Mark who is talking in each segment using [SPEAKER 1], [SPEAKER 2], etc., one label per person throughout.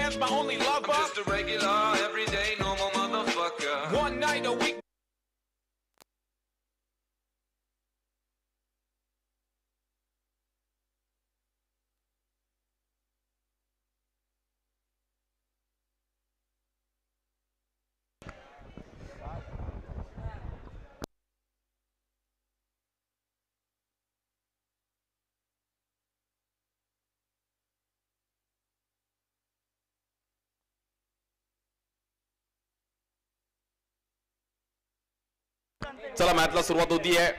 [SPEAKER 1] man's my only lover.
[SPEAKER 2] I'm just a regular, everyday, normal motherfucker.
[SPEAKER 1] One night a week.
[SPEAKER 3] चला मॅचला सुरुवात होती आहे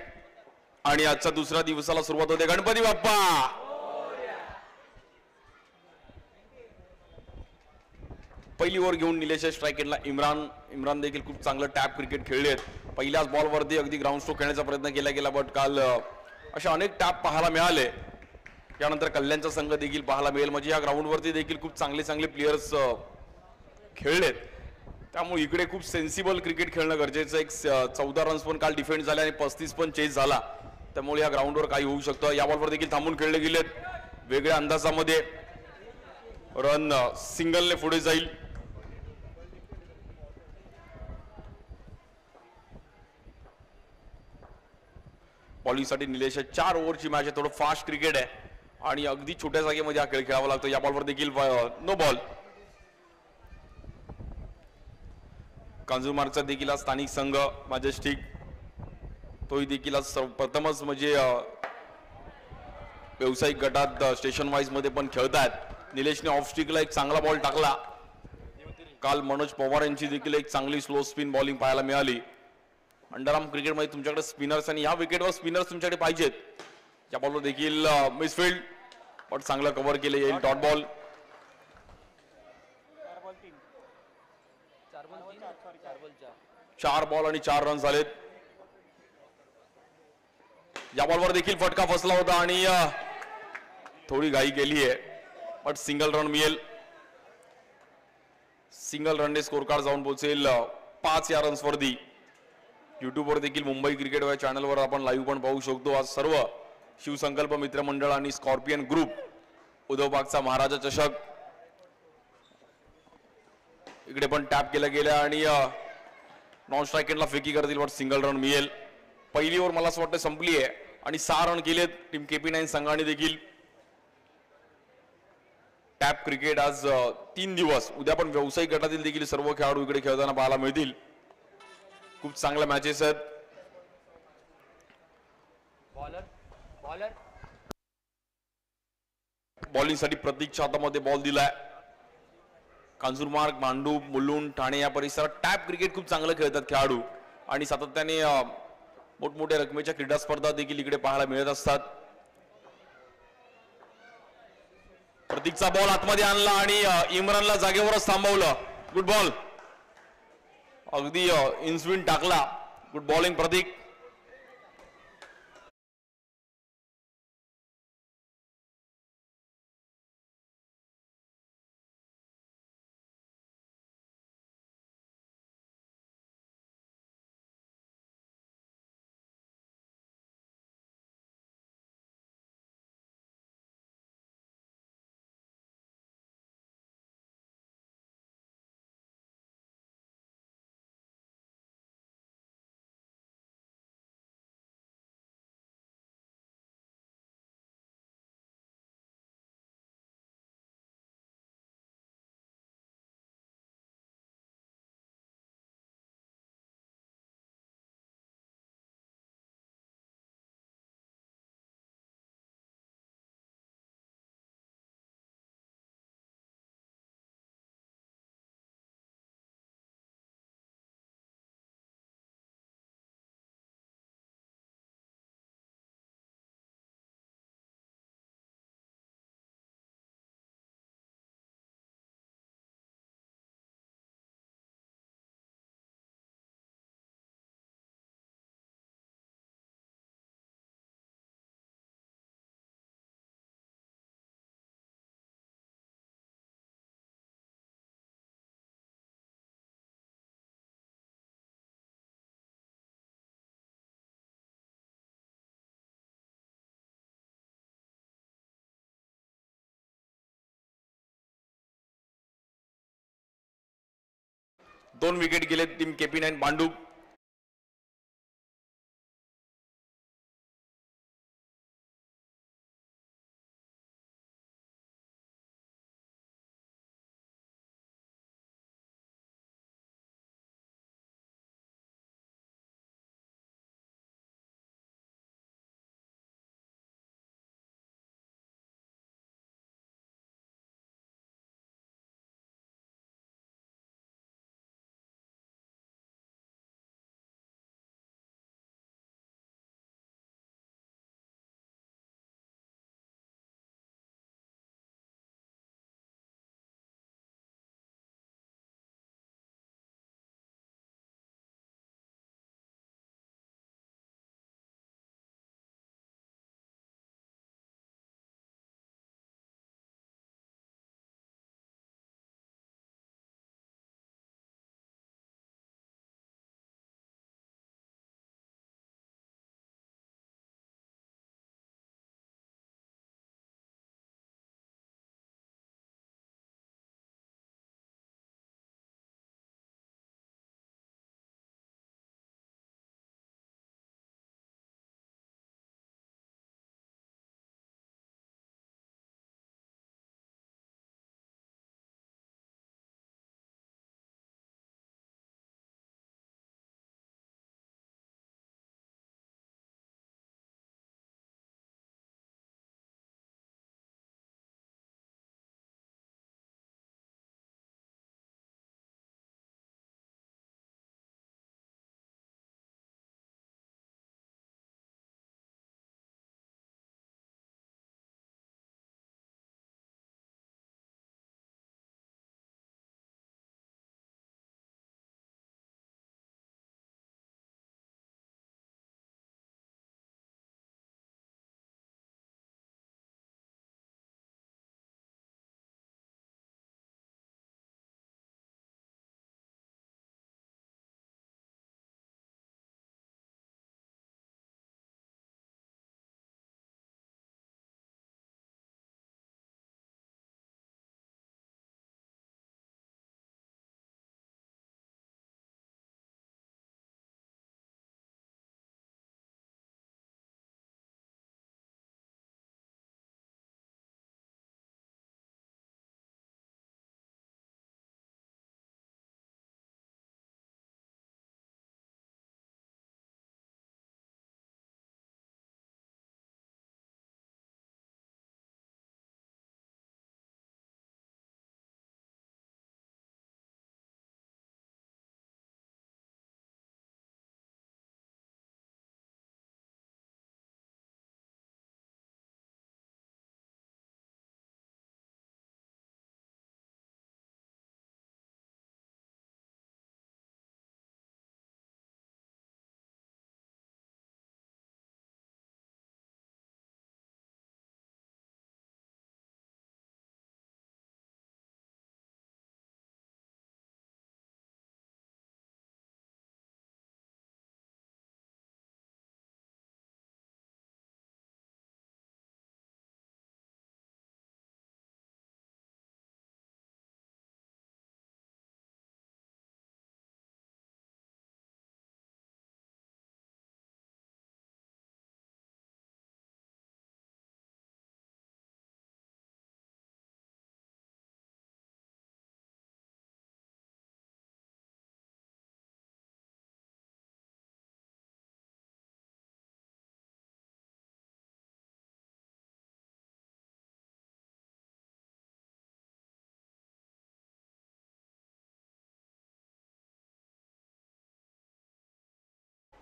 [SPEAKER 3] आणि आजच्या दुसऱ्या दिवसाला सुरुवात होते. गणपती बाप्पा पहिली ओव्हर घेऊन निलेश स्ट्राईक इम्रान देखील खूप चांगलं टॅप क्रिकेट खेळलेत. पहिल्याच बॉलवरती अगदी ग्राउंड स्ट्रोक खेळण्याचा प्रयत्न केला गेला, बट काल अशा अनेक टॅप पाहायला मिळाले. त्यानंतर कल्याणचा संघ देखील पाहायला मिळेल. म्हणजे या ग्राउंडवरती देखील खूप चांगले प्लेयर्स खेळलेत. त्यामुळे इकडे खूप सेन्सिबल क्रिकेट खेळणं गरजेचं. एक 14 रन्स पण काल डिफेंड झाले आणि 35 पण चेस झाला. त्यामुळे या ग्राउंडवर काही होऊ शकतं. या बॉलवर देखील थांबून खेळले गेलेत. वेगळ्या अंदाजामध्ये रन सिंगलने पुढे जाईल. बॉलिंगसाठी निलेश 4 ओव्हरची मॅच आहे. थोडं फास्ट क्रिकेट आहे आणि अगदी छोट्या जागेमध्ये हा खेळ खेळावा लागतो. या बॉलवर देखील नो बॉल. कांजूरमार्गचा देखील स्थानिक संघ मॅजेस्टिक तोही देखील प्रथमच म्हणजे व्यावसायिक गटात स्टेशन वाईज मध्ये पण खेळतात. निलेशने ऑफ स्टिकला एक चांगला बॉल टाकला. काल मनोज पवार यांची देखील एक चांगली स्लो स्पिन बॉलिंग पाहायला मिळाली. अंडरआर्म क्रिकेटमध्ये तुमच्याकडे स्पिनर्स आणि या विकेटवर स्पिनर्स तुमच्याकडे पाहिजेत. या बॉलवर देखील मिसफिल्ड, पण चांगलं कव्हर केले येईल. Dot ball. 4 बॉल आणि 4 रन झालेत. या बॉलवर देखील फटका फसला होता आणि थोडी घाई केली आहे, पण सिंगल रन मिळेल. सिंगल रनने स्कोर कार्ड जाऊन पोहोचेल 5 या रन्स वरती. युट्यूबवर देखील मुंबई क्रिकेट या चॅनलवर आपण लाईव्ह पण पाहू शकतो. आज सर्व शिवसंकल्प मित्रमंडळ आणि स्कॉर्पियन ग्रुप उद्धवबागचा महाराजा चषक इकडे पण टॅप केला गेला आणि नॉन स्ट्राईकला फेकी करतील, पण सिंगल रन मिळेल. पहिली ओव्हर मला असं वाटतं संपली आहे आणि 6 रन केलेत टीम KP9 संघाने देखील. टॅप क्रिकेट आज 3 दिवस. उद्या पण व्यावसायिक गटातील देखील सर्व खेळाडू इकडे खेळताना पाहायला मिळतील. खूप चांगल्या मॅचेस आहेत. बॉलिंगसाठी प्रतीकच्या हातामध्ये बॉल दिलाय. कांजूरमार्ग, मांडूप, मुलुंड, ठाणे या परिसरात टॅप क्रिकेट खूप चांगलं खेळतात खेळाडू आणि सातत्याने मोठमोठ्या रकमेच्या क्रीडा स्पर्धा देखील इकडे पाहायला मिळत असतात. प्रतीकचा बॉल आतमध्ये आणला आणि इम्रानला जागेवरच थांबवलं. Good ball. अगदी इनस्विंग टाकला. गुड बॉलिंग प्रतीक. 2 विकेट गेले टीम KP9 भांडूप.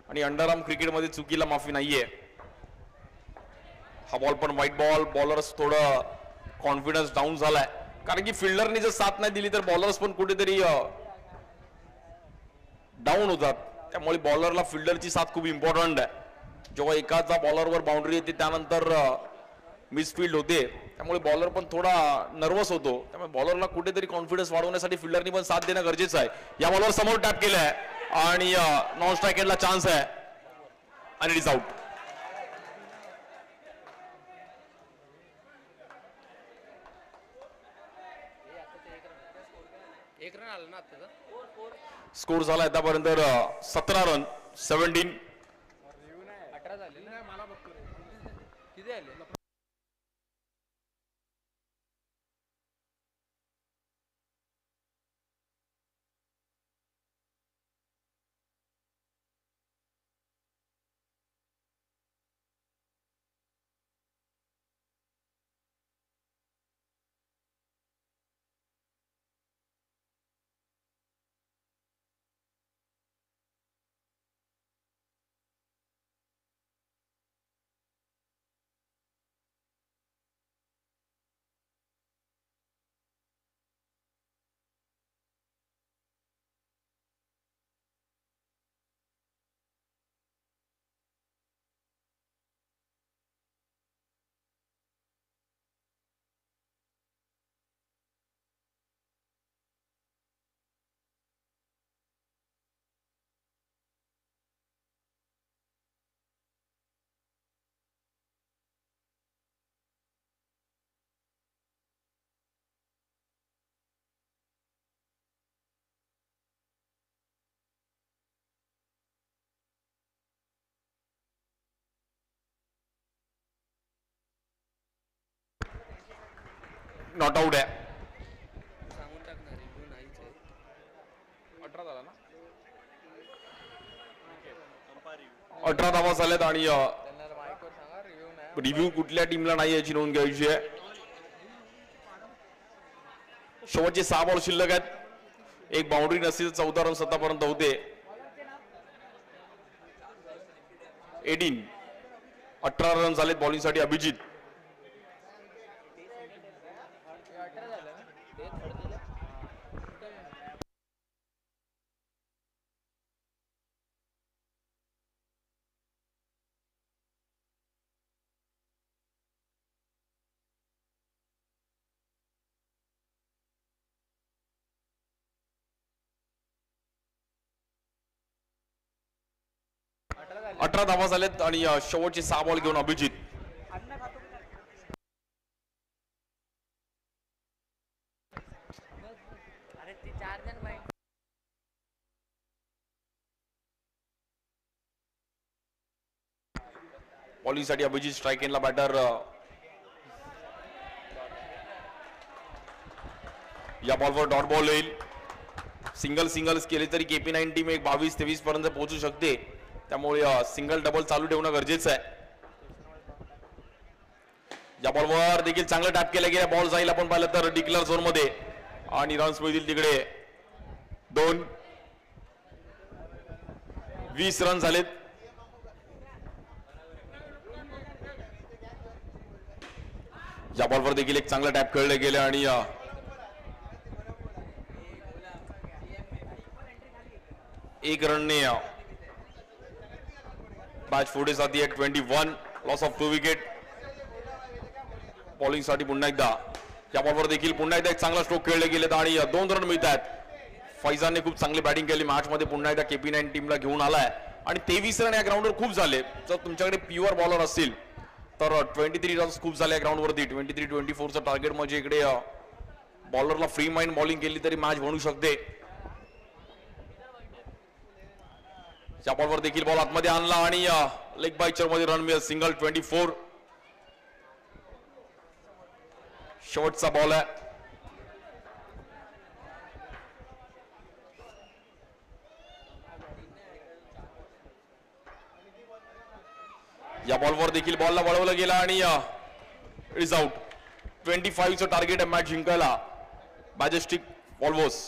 [SPEAKER 3] आणि अंडरआर्म क्रिकेटमध्ये चुकीला माफी नाहीये. हा बॉल पण व्हाईट बॉल. बॉलर्स थोडं कॉन्फिडन्स डाऊन झालाय कारण की फिल्डरनी जर साथ नाही दिली तर बॉलर्स पण कुठेतरी डाऊन होतात. त्यामुळे बॉलरला फिल्डरची साथ खूप इम्पॉर्टंट आहे. जेव्हा एकाचा बॉलरवर बाउंड्री येते त्यानंतर मिसफिल्ड होते त्यामुळे बॉलर पण थोडा नर्वस होतो. त्यामुळे बॉलरला कुठेतरी कॉन्फिडन्स वाढवण्यासाठी फिल्डरनी पण साथ देणं गरजेचं आहे. या बॉलवर समोर टॅप केलाय आणि नॉन स्ट्रायकेडला चान्स आहे आणि इट इज आउट.
[SPEAKER 4] एक रन आला ना आता
[SPEAKER 3] स्कोर झाला आतापर्यंत 17 रन 17.
[SPEAKER 4] 18 झाले ना मला बघतो किती आले
[SPEAKER 3] नॉट आउट आहे.
[SPEAKER 4] सांगून टाकणार रिव्ह्यू नाहीच आहे
[SPEAKER 3] 18 झाला ना 18 धावा झाल्यात आणि
[SPEAKER 4] त्यांना माईकवर सांगा रिव्ह्यू नाही
[SPEAKER 3] रिव्ह्यू कुठल्या टीमला नाही याची नोंद घ्यायची आहे. शेवटचे 6 बॉल शिल्लक आहेत. एक बाउंड्री नसतील 14 रन स्वतःपर्यंत होते. 18 रन झालेत बॉलिंगसाठी अभिजित.
[SPEAKER 4] 18 झालं ना ते थर्ड दिलं
[SPEAKER 3] 18 धावा झालेत आणि शेवटचे 6 बॉल घेऊन अभिजित.
[SPEAKER 4] अरे ते 4 जण बाई
[SPEAKER 3] बॉलिंगसाठी अभिजित. स्ट्राईक एंडला बॅटर या बॉलवर डॉट बॉल येईल. सिंगल्स केले तरी KP9 टीम एक 22-23 पर्यंत पोहोचू शकते. त्यामुळे सिंगल डबल चालू ठेवणं गरजेचं आहे. या बॉलवर देखील चांगलं टॅप केलं गेलं. बॉल जाईल आपण पाहिलं तर डिक्लेअर झोन मध्ये आणि रन्स मिळतील तिकडे 2. 20 रन झालेत. या बॉलवर देखील एक चांगला टॅप खेळलं गेलं आणि एक रनने मॅच पुढे जाती आहे. 21 लॉस ऑफ 2 विकेट. बॉलिंग साठी पुन्हा एकदा या बॉलवर देखील पुन्हा एकदा एक चांगला स्ट्रोक खेळले गेलेत आणि 2 रन मिळत आहेत. फैजानने खूप चांगली बॅटिंग केली मॅच मध्ये. पुन्हा एकदा KP9 टीमला घेऊन आलाय आणि 23 रन या ग्राउंडवर खूप झाले. जर तुमच्याकडे प्युअर बॉलर असतील तर 23 रन्स खूप झाले या ग्राउंडवरती. 23-24चं टार्गेट म्हणजे इकडे बॉलरला फ्री माइंड बॉलिंग केली तरी मॅच बनू शकते. या बॉलवर देखील बॉल आतमध्ये आणला आणि लेग बायचर मध्ये रन मिळत. सिंगल 24. शेवटचा बॉल आहे. या बॉलवर देखील बॉलला वळवलं गेलं आणि इट इज आउट. 25चं टार्गेट आहे मॅच जिंकायला मॅजेस्टिक वॉल्व्होस.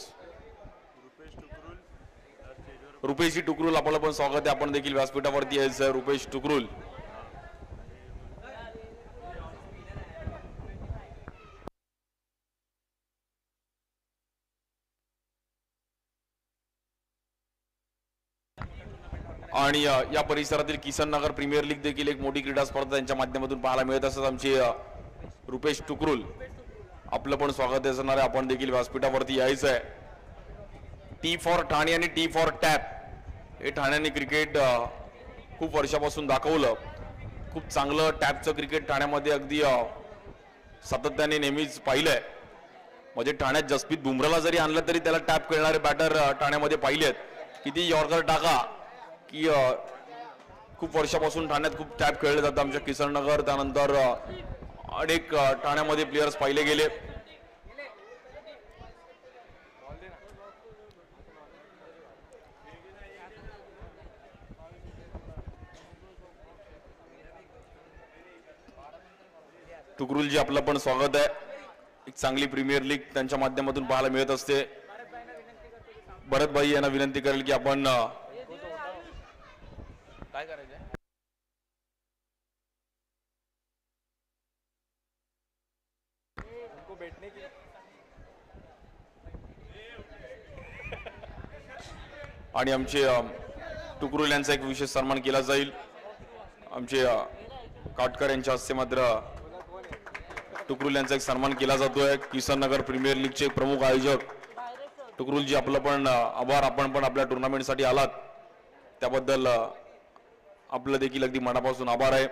[SPEAKER 3] रुपेशजी टुकरुल आपलं पण स्वागत आहे. आपण देखील व्यासपीठावरती यायचं. रुपेश टुकरुल आणि या परिसरातील किसन नगर प्रीमियर लीग देखील एक मोठी क्रीडा स्पर्धा त्यांच्या माध्यमातून पाहायला मिळत असतात. आमचे रुपेश टुकरुल आपलं पण स्वागत असणार आहे. आपण देखील व्यासपीठावरती यायचं आहे. टी फॉर ठाणे आणि टी फॉर टॅप हे ठाण्याने क्रिकेट खूप वर्षापासून दाखवलं. खूप चांगलं टॅपचं क्रिकेट ठाण्यामध्ये अगदी सातत्याने नेहमीच पाहिलंय. म्हणजे ठाण्यात जसप्रीत बुमराला जरी आणलं तरी त्याला टॅप खेळणारे बॅटर ठाण्यामध्ये पाहिलेत. किती यॉर्कर टाका की खूप वर्षापासून ठाण्यात खूप टॅप खेळले जातात. आमच्या किसन नगर त्यानंतर अनेक ठाण्यामध्ये प्लेयर्स पाहिले गेले. तुकरुलजी आपलं पण स्वागत आहे. एक चांगली प्रीमियर लीग त्यांच्या माध्यमातून पाहायला मिळत असते. भरत भाई यांना विनंती करेल की आपण
[SPEAKER 4] काय करायचंय? उनको बैठने की
[SPEAKER 3] आणि आमचे तुकरुल यांचा एक विशेष सन्मान केला जाईल. आमचे काटकर यांच्या हस्ते मात्र तुकरुल यांचा एक सन्मान केला जातोय. किसन नगर प्रीमियर लीगचे प्रमुख आयोजक तुकरुलजी आपलं पण आभार. आपण पण आपल्या टुर्नामेंटसाठी आलात त्याबद्दल आपलं देखील अगदी मनापासून आभार आहे.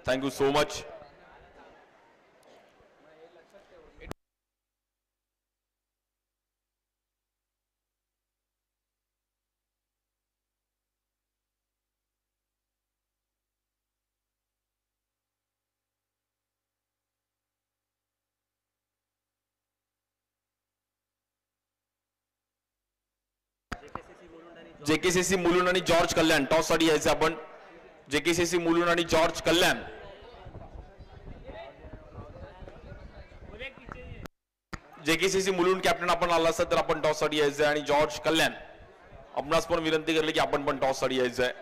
[SPEAKER 3] Thank you so much. JKCC Mulund आणि जॉर्ज कल्याण टॉस साठी यायचं आपण. जेकेसीसी मुलुंड आणि जॉर्ज कल्याण. जेकेसीसी मुलुंड कॅप्टन आपण आला असता तर आपण टॉस साठी यायचंय आणि जॉर्ज कल्याण आपणास पण विनंती करली की आपण पण टॉस साठी यायचंय.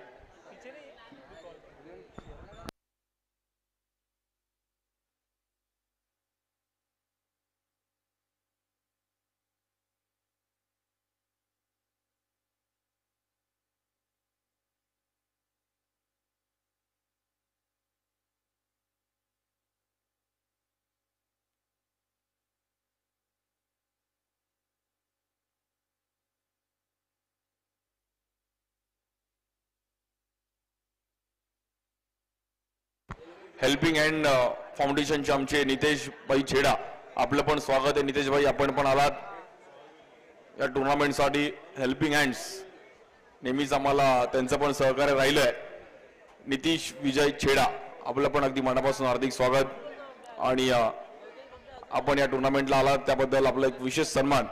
[SPEAKER 3] हेल्पिंग हँड फाउंडेशनचे आमचे नितेश भाई छेडा आपलं पण स्वागत आहे. नितेश भाई आपण पण आलात या टुर्नामेंटसाठी. हेल्पिंग हँड्स नेहमीच आम्हाला त्यांचं पण सहकार्य राहिलंय. नितीश विजय छेडा आपलं पण अगदी मनापासून हार्दिक स्वागत. आणि आपण या टुर्नामेंटला आलात त्याबद्दल आपला एक विशेष सन्मान.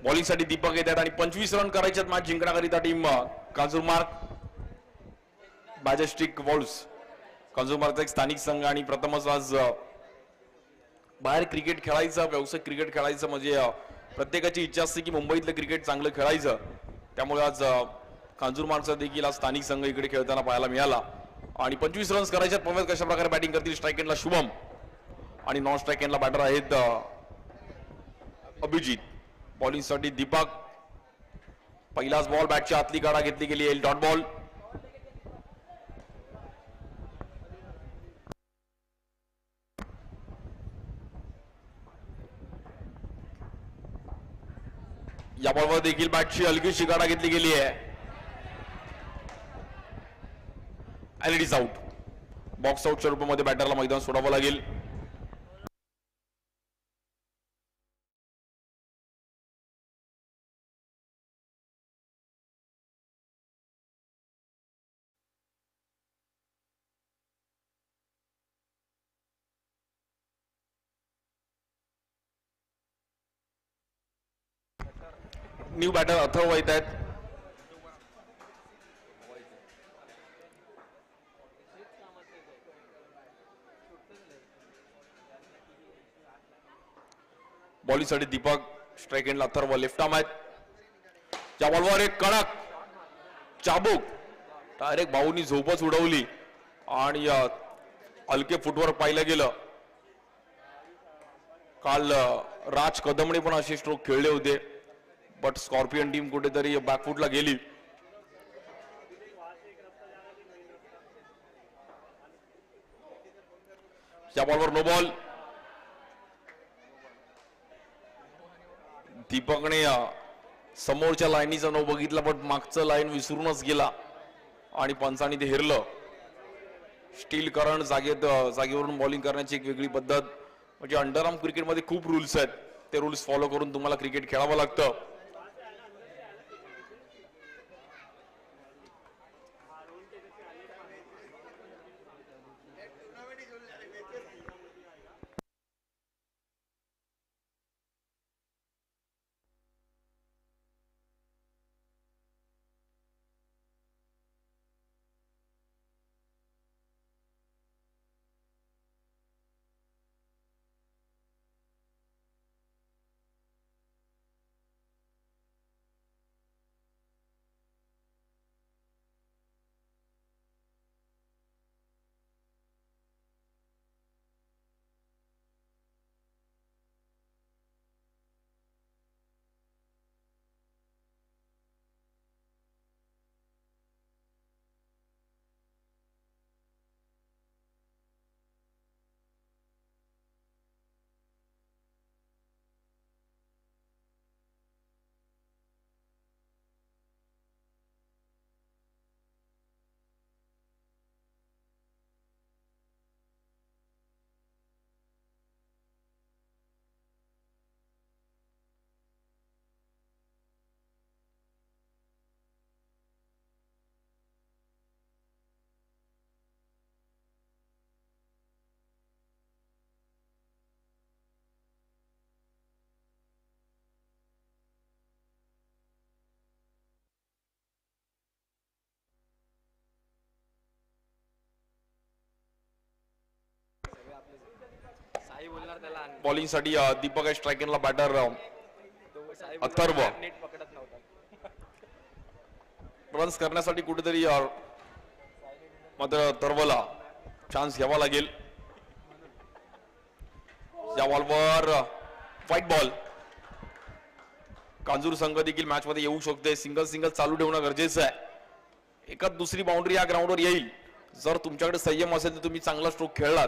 [SPEAKER 3] बॉलिंगसाठी दीपक येतात आणि 25 रन करायच्यात मॅच जिंकण्याकरिता टीम कांजूरमार्ग मॅजेस्टिक वॉल्स. कांजूरमार्गचा एक स्थानिक संघ आणि प्रथमच आज बाहेर क्रिकेट खेळायचं, व्यावसायिक क्रिकेट खेळायचं म्हणजे प्रत्येकाची इच्छा असते की मुंबईतलं क्रिकेट चांगलं खेळायचं. त्यामुळे आज कांजूरमार्गचा देखील आज स्थानिक संघ इकडे खेळताना पाहायला मिळाला. आणि 25 रन्स करायच्यात. पवेल कशा प्रकारे बॅटिंग करतील. स्ट्राईक एंडला शुभम आणि नॉन स्ट्राईक एंडला बॅटर आहेत अभिजित. बॉलिंगसाठी दीपक. पहिलाच बॉल बॅटच्या आतली गाडा घेतली गेली आहे. Dot ball. या बॉलवर देखील बॅटची हलकीशी गाडा घेतली गेली आहे. LEDs out. बॉक्स आउटच्या रूपामध्ये बॅटरला मैदान सोडावं लागेल. न्यू बॅटर अथर्व येत आहेत. बॉलिंगसाठी दीपक, स्ट्राईक एंडला अथर्व, लेफ्ट आर्म आहेत. या बॉलवर एक कडक चाबूक, डायरेक्ट भाऊनी झोपच उडवली आणि हलके फुटवर पाहिलं गेलं. काल राज कदमने पण असे स्ट्रोक खेळले होते, बट स्कॉर्पियन टीम कुठेतरी बॅकफुटला गेली. या बॉलवर नो बॉल. दीपकने समोरच्या लाईनीचा नो बघितला, पण मागचं लाईन विसरूनच गेला आणि पंचांनी ते हेरलं. स्टील करंट जागेवरून बॉलिंग करण्याची एक वेगळी पद्धत. म्हणजे अंडरआर्म क्रिकेटमध्ये खूप रूल्स आहेत, ते रूल्स फॉलो करून तुम्हाला क्रिकेट खेळावं लागतं. बॉलिंगसाठी दीपक आहे, स्ट्राईक एंडला बॅटर अथर्व. रन्स करण्यासाठी कुठेतरी मात्र अथर्वला चान्स घ्यावा लागेल. या बॉलवर व्हाईट बॉल. कांजूर संघ देखील मॅच मध्ये येऊ शकते. सिंगल चालू ठेवणं गरजेचं आहे. एकाच दुसरी बाउंड्री या ग्राउंडवर येईल. जर तुमच्याकडे संयम असेल तर तुम्ही चांगला स्ट्रोक खेळलात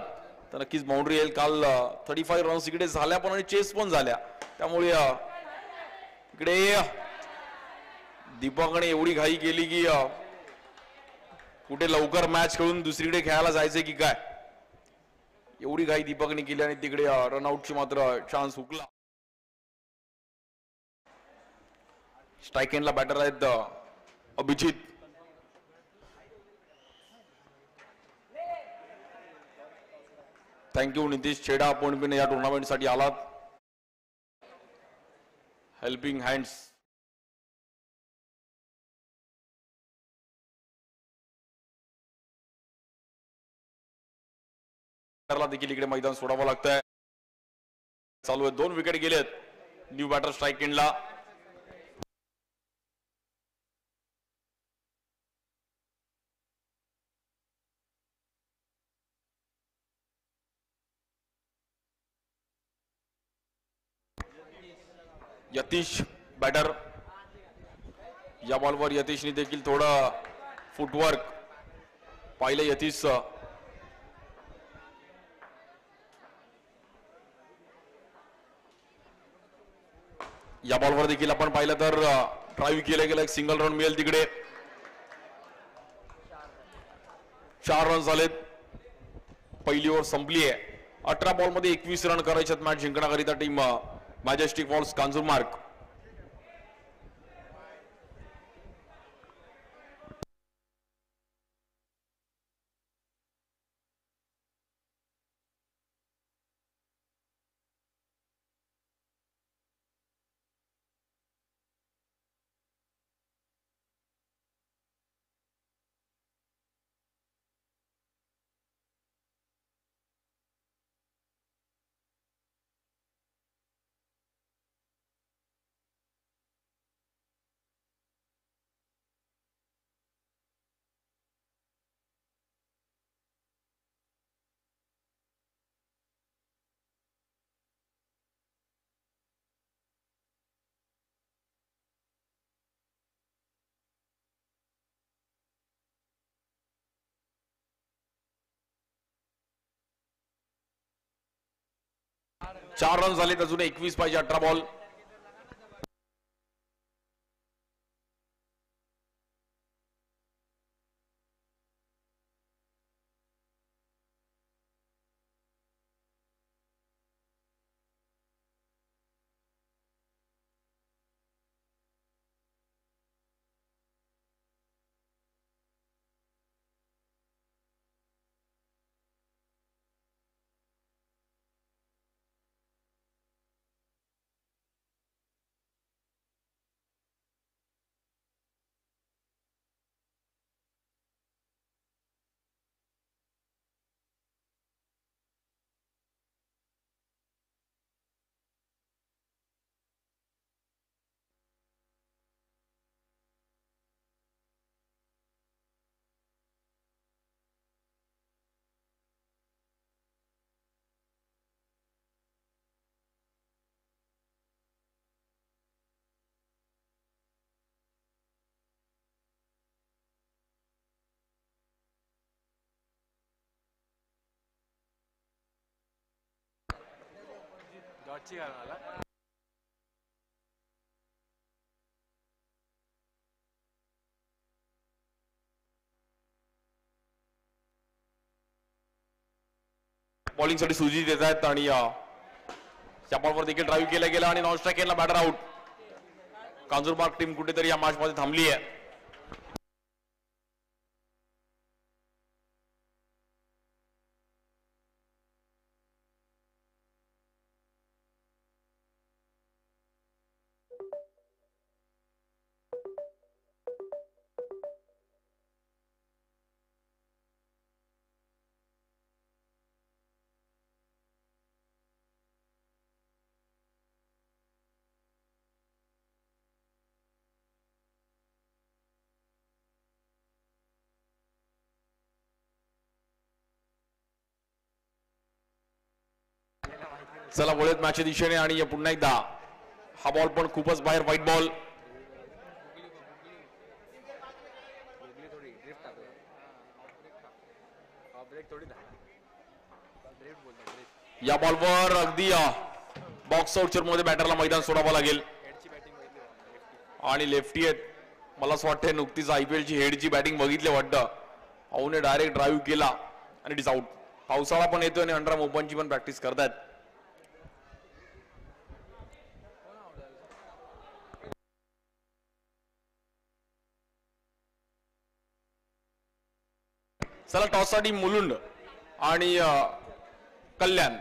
[SPEAKER 3] तर नक्कीच बाउंड्री येईल. काल 35 रन्स इकडे झाल्या पण आणि चेस पण झाल्या, त्यामुळे इकडे दीपकने एवढी घाई केली की कुठे लवकर मॅच खेळून दुसरीकडे खेळायला जायचंय की काय, एवढी घाई दीपकने केली आणि तिकडे रनआउटची मात्र चान्स हुकला. स्ट्राईक एंडला बॅटर आहेत अभिजित. थँक्यू नितीश छेडा, आपण पण या टुर्नामेंटसाठी आलात. Helping hands. देखील इकडे मैदान सोडावं लागतंय. चालू आहे, 2 विकेट गेलेत. न्यू बॅटर स्ट्राईक एंडला. यतीश बॅटर. या बॉलवर यतीशने देखील थोडं फुटवर्क पाहिलं. यतीश या बॉलवर देखील आपण पाहिलं तर ड्राईव्ह केलं गेलं, एक सिंगल रन मिळेल तिकडे. 4 रन झालेत. पहिली ओव्हर संपली आहे. 18 बॉल मध्ये 21 रन करायचे मॅच जिंकण्याकरिता team majestic falls Kanjurmarg. 4 run झालेत, अजून 21 पाहिजे 18 बॉल.
[SPEAKER 4] डॉटची घाल मला.
[SPEAKER 3] बॉलिंगसाठी सुजित येत आहेत आणि त्या बॉलवर देखील ड्राईव्ह केला गेला आणि नॉन स्ट्राईक केला, बॅटर आउट. कांजूरबाग टीम कुठेतरी या मॅच मध्ये थांबली आहे. चला वळत मॅचच्या दिशेने आणि पुन्हा एकदा हा बॉल पण खूपच बाहेर, व्हाईट बॉल. या बॉलवर अगदी बॉक्स आउटच्या मध्ये बॅटरला मैदान सोडावं लागेल आणि लेफ्टी आहेत. मला असं वाटतं नुकतीच IPL ची हेडची बॅटिंग बघितली वाटतं. अवने डायरेक्ट ड्राईव्ह केला आणि इट इज आउट. पावसाळा पण येतोय आणि अंडरआर्म ओपनची पण प्रॅक्टिस करतायत. चला टॉससाठी मुलुंड आणि कल्याण,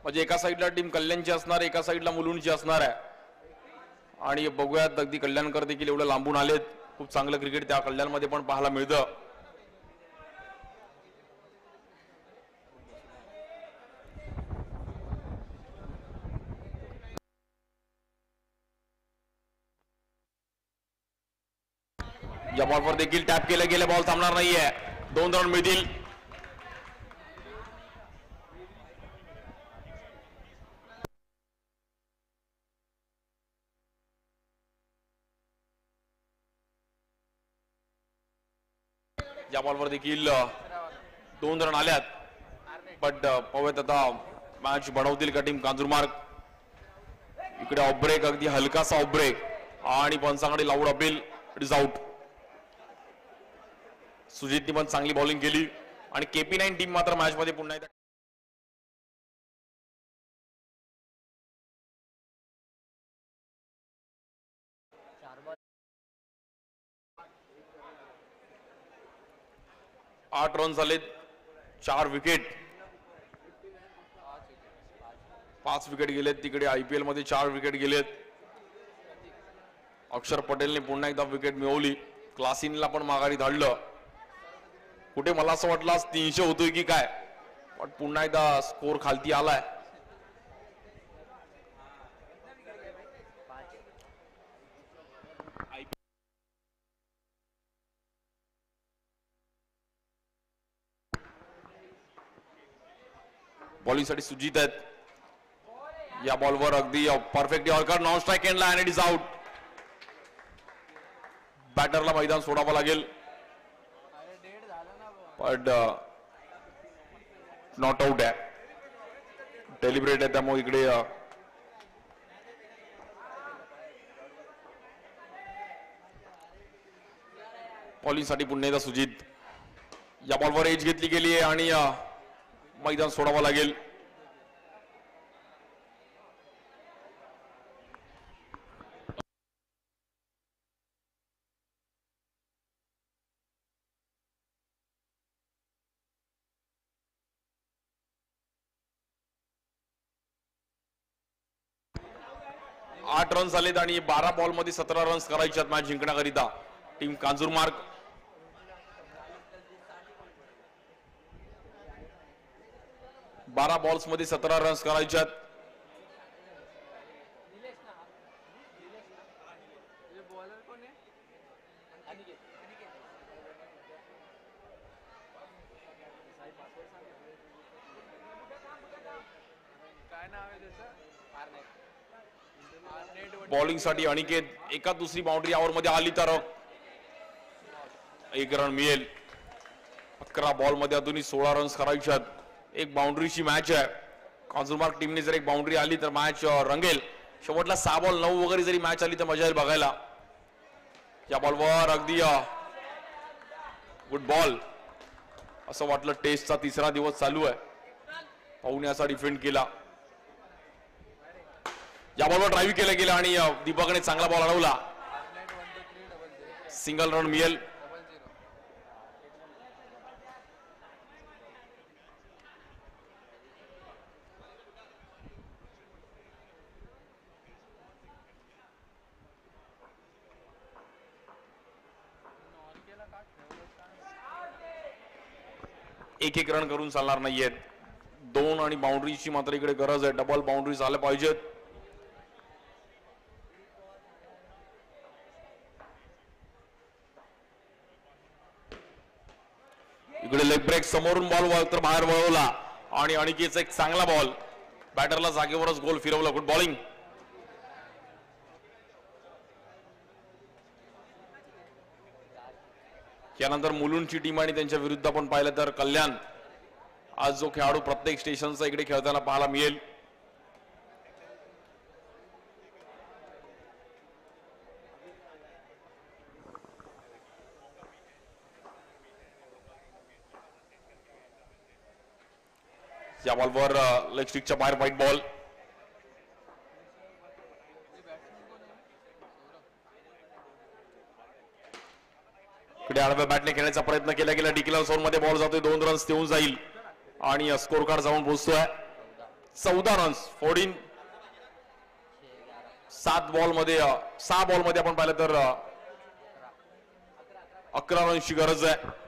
[SPEAKER 3] म्हणजे एका साईडला टीम कल्याणची असणार, एका साईडला मुलुंडची असणार आहे. आणि बघूयात अगदी कल्याणकर देखील एवढं लांबून आलेत. खूप चांगलं क्रिकेट त्या कल्याणमध्ये पण पाहायला मिळतं. या बॉलवर देखील टॅप केलं गेलं, बॉल थांबणार नाहीये. 2 रन मिळतील. या बॉलवर देखील 2 रन आल्यात, बट पाहूयात आता मॅच बनवतील का टीम कांजूरमार्ग. इकडे ऑफ ब्रेक, अगदी हलकासा ऑफ ब्रेक आणि पंचांकडे loud appeal, it is out. सुजितनी पण चांगली बॉलिंग केली आणि KP9 टीम मात्र मॅच मध्ये पुन्हा एकदा आठ रन झालेत, 4 विकेट, 5 विकेट गेलेत. तिकडे IPL मध्ये 4 विकेट गेलेत. अक्षर पटेलने पुन्हा एकदा विकेट मिळवली. क्लासिनला पण माघारी धाडलं. कुठे मला असं वाटलं आज 300 होतोय की काय, पण पुन्हा एकदा स्कोर खालती आलाय. बॉलिंग साठी सुजित आहेत. या बॉलवर अगदी परफेक्ट यॉर्कर, नॉन स्ट्राइक एंडला आणि इट इज आउट. बॅटरला मैदान सोडावं लागेल, पण नॉट आउट आहे. डेलिब्रेट आहे त्यामुळे इकडे बॉलिंगसाठी पुन्हा एकदा सुजित. या बॉलवर एज घेतली गेली आहे आणि मैदान सोडावं लागेल. आठ रन्स आलेत आणि 12 बॉल मध्ये 17 रन्स करायचे आहेत मॅच जिंकण्याकरिता टीम कांजूरमार्ग. 12 बॉल्स मध्ये 17 रन्स करायचे आहेत. बॉलिंग साठी अनिकेत. एका दुसरी बाउंड्री यावर मध्ये आली तर 1 रन मिळेल. 11 बॉल मध्ये अजूनही 16 रन्स करायचे आहेत. एक बाउंड्रीची मॅच आहे. कांजूरमार्ग टीमने जर एक बाउंड्री आली तर मॅच रंगेल. शेवटला 6 बॉल 9 वगैरे जरी मॅच आली तर मजा येईल बघायला. या बॉलवर अगदी गुड बॉल. असं वाटलं टेस्टचा तिसरा दिवस चालू आहे. पाहुणे असा डिफेंड केला. या बॉलवर ड्राईव्ह केलं गेलं आणि दीपकने चांगला बॉल अडवला. सिंगल रन मिळेल. एक रन करून चालणार नाहीयेत. 2 आणि बाउंड्रीची मात्र इकडे गरज आहे. डबल बाउंड्री झाल्या पाहिजेत. इकडे लेग ब्रेक समोरून बॉल तर बाहेर वळवला आणि अनिकेतचा एक चांगला बॉल. बॅटरला जागेवरच गोल फिरवला. Good bowling. यानंतर मुलुंडची टीम आणि त्यांच्या विरुद्ध आपण पाहिलं तर कल्याण. आज जो खेळाडू प्रत्येक स्टेशनचा इकडे खेळताना पाहायला मिळेल. या बॉलवर लेग स्टिकच्या बाहेर व्हाईट बॉल. इकडे आडव्या बॅटने खेळण्याचा प्रयत्न केला गेला. डिक्लेअर झोन मध्ये बॉल जातोय. 2 रन्स देऊन जाईल आणि स्कोर कार्ड जाऊन पोहोचतोय 14 रन्स. 14 6 बॉल मध्ये आपण पाहिलं तर 11 रन्सची गरज आहे.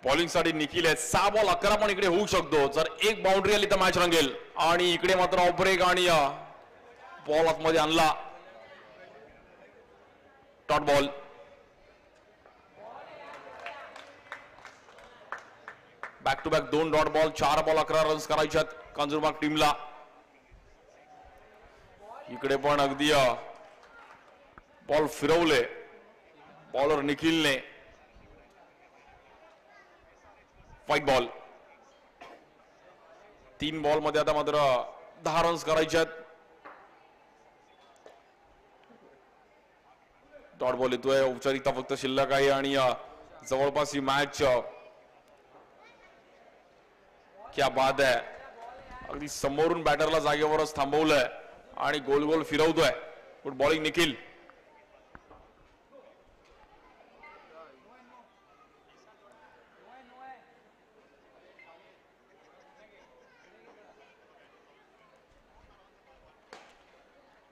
[SPEAKER 3] बॉलिंग साठी निखिल आहे. 6 बॉल 11 पण इकडे होऊ शकतो. जर एक बाउंड्री आली तर मॅच रंगेल. आणि इकडे मात्र ऑफ ब्रेक आणि बॉल आतमध्ये आणला. Dot ball. Back to back 2 dot ball. 4 ball 11 runs करायच्यात कांजूरमार्ग टीमला. इकडे पण अगदी बॉल फिरवले बॉलर निखिलने. White ball. 3 बॉल मध्ये आता मात्र 10 रन्स करायचे आहेत. डॉट बॉल येतोय. औपचारिकता फक्त शिल्लक आहे आणि जवळपास ही मॅच क्या बाद आहे. अगदी समोरून बॅटरला जागेवरच थांबवलंय आणि गोल गोल फिरवतोय. Good bowling Nikhil.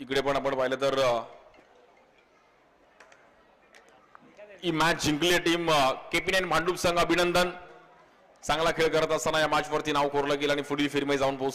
[SPEAKER 3] इकडे पण आपण पाहिलं तर ही मॅच जिंकली टीम KP9 मांडूप संघ. अभिनंदन. चांगला खेळ करत असताना या मॅच वरती नाव कोरलं गेलं आणि पुढील फेरीमध्ये जाऊन पोहोचलं.